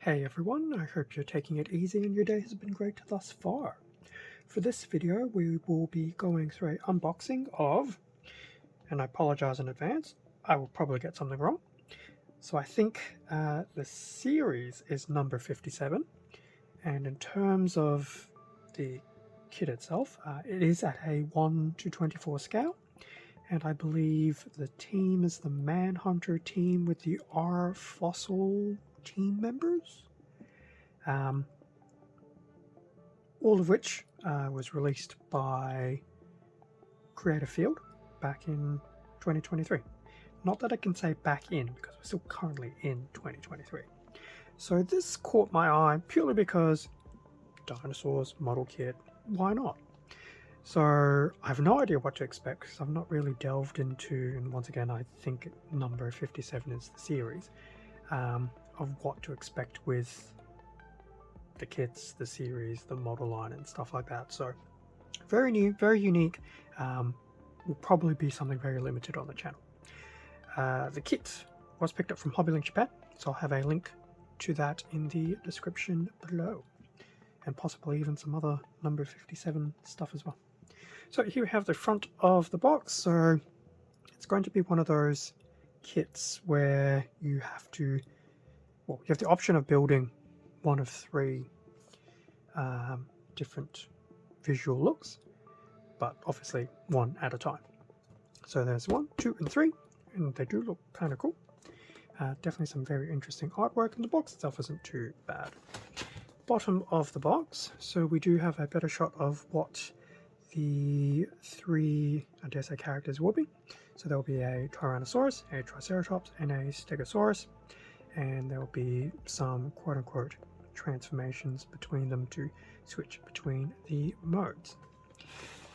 Hey everyone, I hope you're taking it easy and your day has been great thus far. For this video we will be going through an unboxing of, and I apologize in advance, I will probably get something wrong. So I think the series is number 57, and in terms of the kit itself, it is at a 1:24 scale, and I believe the team is the Manhunter team with the R-Fossil team members. All of which was released by Creative Field back in 2023. Not that I can say back in, because we're still currently in 2023. So this caught my eye purely because dinosaurs, model kit, why not? So I have no idea what to expect because I've not really delved into, and once again I think number 57 is the series, of what to expect with the kits, the series, the model line and stuff like that. So very new, very unique, will probably be something very limited on the channel. The kit was picked up from Hobbylink Japan, so I'll have a link to that in the description below, and possibly even some other number 57 stuff as well. So here we have the front of the box. So it's going to be one of those kits where you have to, well, you have the option of building one of three different visual looks, but obviously one at a time. So there's 1, 2 and 3, and they do look kind of cool. Definitely some very interesting artwork, and the box itself isn't too bad. Bottom of the box, so we do have a better shot of what the three, I dare say, characters will be. So there will be a Tyrannosaurus, a Triceratops and a Stegosaurus, and there will be some quote-unquote transformations between them to switch between the modes.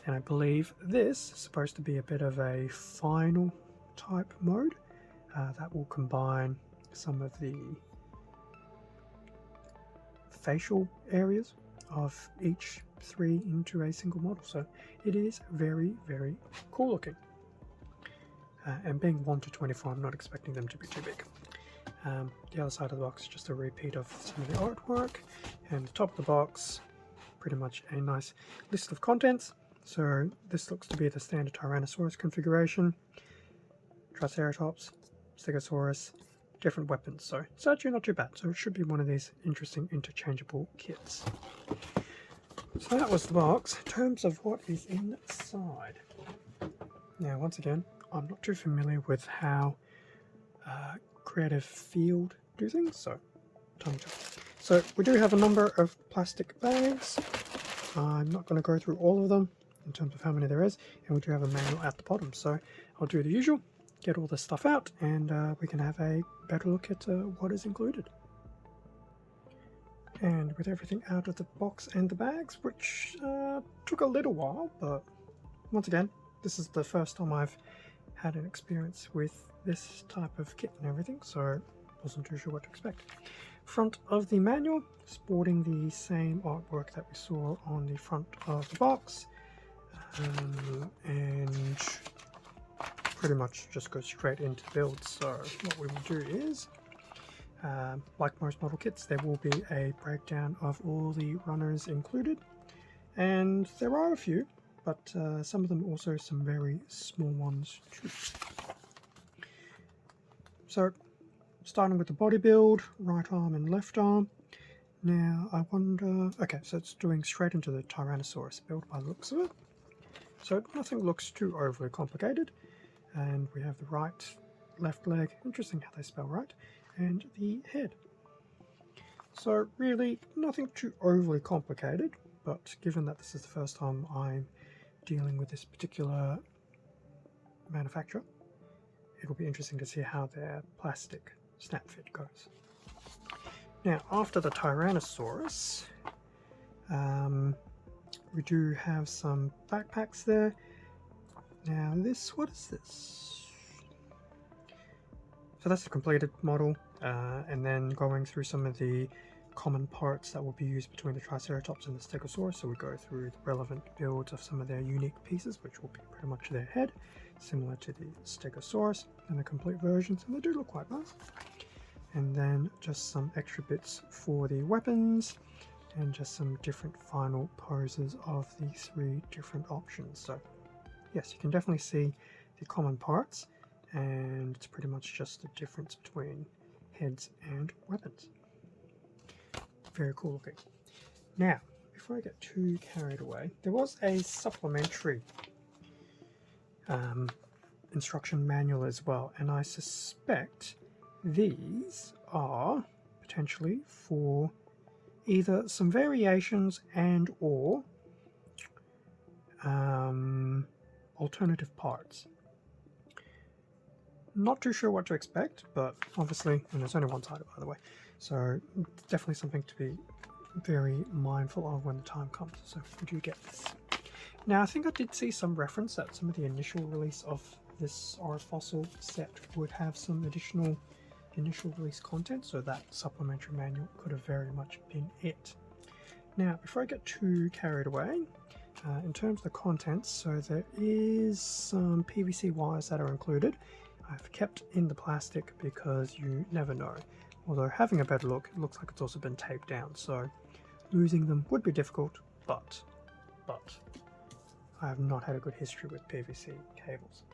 And I believe this is supposed to be a bit of a final type mode that will combine some of the facial areas of each three into a single model. So it is very, very cool looking. And being 1:24, I'm not expecting them to be too big. The other side of the box is just a repeat of some of the artwork, and the top of the box, pretty much a nice list of contents. So this looks to be the standard Tyrannosaurus configuration, Triceratops, Stegosaurus, different weapons. So it's actually not too bad. So it should be one of these interesting interchangeable kits. So that was the box. In terms of what is inside, now once again, I'm not too familiar with how Creative Field do things, so time to. So we do have a number of plastic bags. I'm not going to go through all of them in terms of how many there is, and we do have a manual at the bottom. So I'll do the usual, get all this stuff out, and we can have a better look at what is included. And with everything out of the box and the bags, which took a little while, but once again, this is the first time I've had an experience with this type of kit and everything, so wasn't too sure what to expect. Front of the manual, sporting the same artwork that we saw on the front of the box, and pretty much just go straight into build. So what we will do is, like most model kits, there will be a breakdown of all the runners included, and there are a few, but some of them also some very small ones too. So starting with the body build, right arm and left arm. Now I wonder, okay, so it's doing straight into the Tyrannosaurus build by the looks of it. So nothing looks too overly complicated. And we have the right, left leg, interesting how they spell right, and the head. So really nothing too overly complicated, but given that this is the first time I'm dealing with this particular manufacturer, it'll be interesting to see how their plastic snap fit goes. Now after the Tyrannosaurus, we do have some backpacks there. Now this, what is this? So that's the completed model, and then going through some of the common parts that will be used between the Triceratops and the Stegosaurus. So we go through the relevant builds of some of their unique pieces, which will be pretty much their head, similar to the Stegosaurus, and the complete versions, and they do look quite nice. and then just some extra bits for the weapons, and just some different final poses of the 3 different options. So yes, you can definitely see the common parts, and it's pretty much just the difference between heads and weapons. Very cool looking. Now, before I get too carried away, there was a supplementary instruction manual as well, and I suspect these are potentially for either some variations and or alternative parts. Not too sure what to expect, but obviously, and there's only one side by the way, so definitely something to be very mindful of when the time comes. So we do get this. Now I think I did see some reference that some of the initial release of this R-Fossil set would have some additional initial release content, so that supplementary manual could have very much been it. Now before I get too carried away, in terms of the contents, so there is some PVC wires that are included. I've kept in the plastic because you never know. Although having a better look, it looks like it's also been taped down, so losing them would be difficult, but I have not had a good history with PVC cables.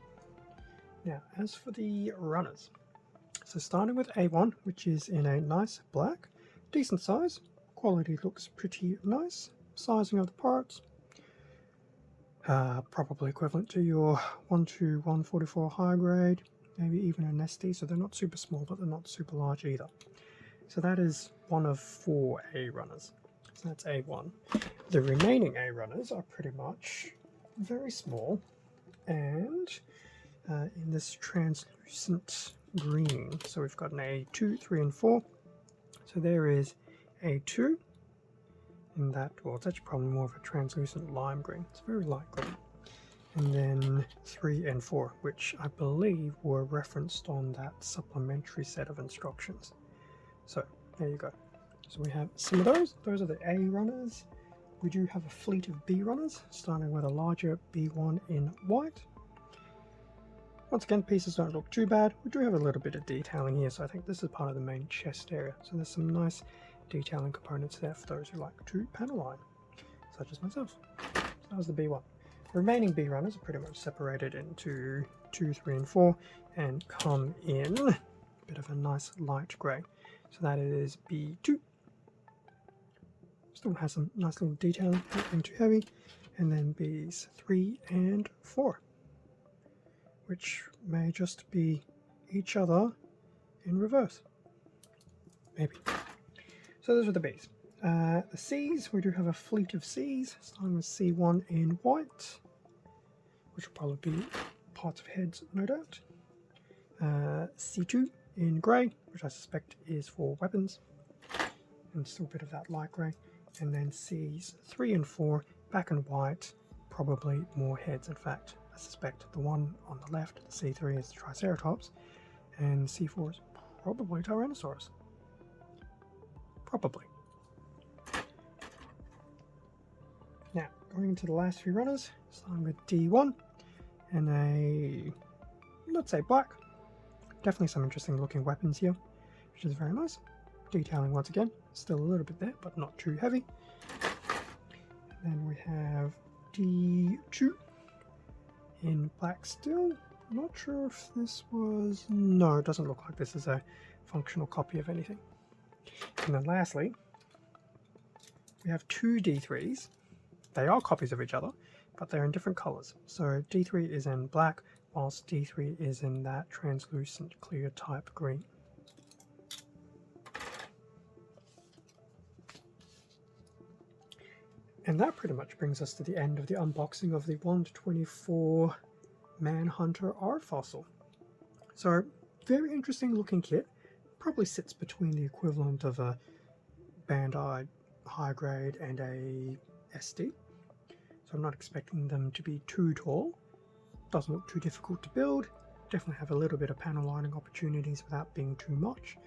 Now, as for the runners, so starting with A1, which is in a nice black, decent size, quality looks pretty nice, sizing of the parts, probably equivalent to your 12144 high grade, maybe even an SD, so they're not super small, but they're not super large either. So that is one of 4 A runners. So that's A1. The remaining A runners are pretty much very small and in this translucent green. So we've got an A2, 3, and 4. So there is A2 in that, well, it's actually probably more of a translucent lime green. It's very light green. And then 3 and 4, which I believe were referenced on that supplementary set of instructions. So there you go. So we have some of those. Those are the A runners. We do have a fleet of B runners, starting with a larger B1 in white. Once again, pieces don't look too bad. We do have a little bit of detailing here, so I think this is part of the main chest area. So there's some nice detailing components there for those who like to panel line, such as myself. So that was the B1. The remaining B runners are pretty much separated into 2, 3, and 4 and come in a bit of a nice light grey. So that is B2. Still has some nice little detailing, not being too heavy. And then Bs 3 and 4, which may just be each other in reverse. Maybe. So those are the Bs. The Cs, we do have a fleet of Cs, starting with C1 in white, which will probably be parts of heads, no doubt. C2 in grey, which I suspect is for weapons, and still a bit of that light grey. And then Cs 3 and 4 back in white, probably more heads. In fact, I suspect the one on the left, the C3, is the Triceratops, and C4 is probably Tyrannosaurus. Probably. Now, going into the last few runners, starting with D1 and a, let's say, black. Definitely some interesting looking weapons here, which is very nice. Detailing once again, still a little bit there, but not too heavy. And then we have D2 in black still. Not sure if this was... No, it doesn't look like this is a functional copy of anything. And then lastly, we have 2 D3s. They are copies of each other, but they're in different colors. So D3 is in black, whilst D3 is in that translucent clear type green. And that pretty much brings us to the end of the unboxing of the 1/24 Manhunter R-Fossil. So, very interesting looking kit. Probably sits between the equivalent of a Bandai high grade and a SD. So I'm not expecting them to be too tall. Doesn't look too difficult to build. Definitely have a little bit of panel lining opportunities without being too much.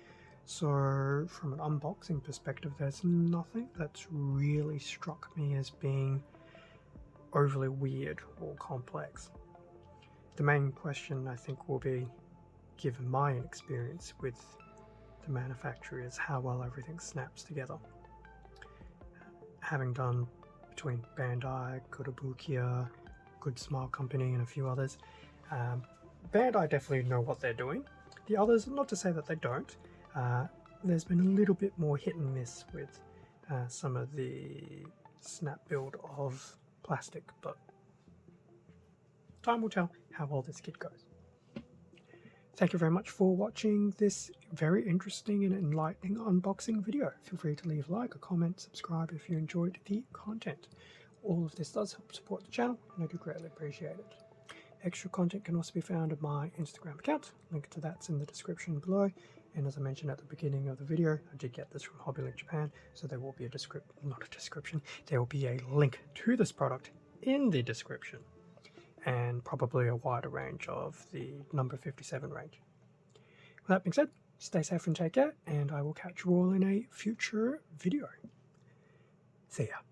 So from an unboxing perspective, there's nothing that's really struck me as being overly weird or complex. The main question I think will be, given my inexperience with the manufacturer is how well everything snaps together. Having done between Bandai, Kotobukiya, Good Smile Company and a few others, Bandai definitely know what they're doing. The others, not to say that they don't, there's been a little bit more hit and miss with some of the snap build of plastic, but time will tell how well this kit goes. Thank you very much for watching this very interesting and enlightening unboxing video. Feel free to leave a like, a comment, subscribe if you enjoyed the content. All of this does help support the channel, and I do greatly appreciate it. Extra content can also be found on my Instagram account. Link to that's in the description below. And as I mentioned at the beginning of the video, I did get this from HobbyLink Japan, so there will be a there will be a link to this product in the description, and probably a wider range of the number 57 range. With that being said, stay safe and take care, and I will catch you all in a future video. See ya.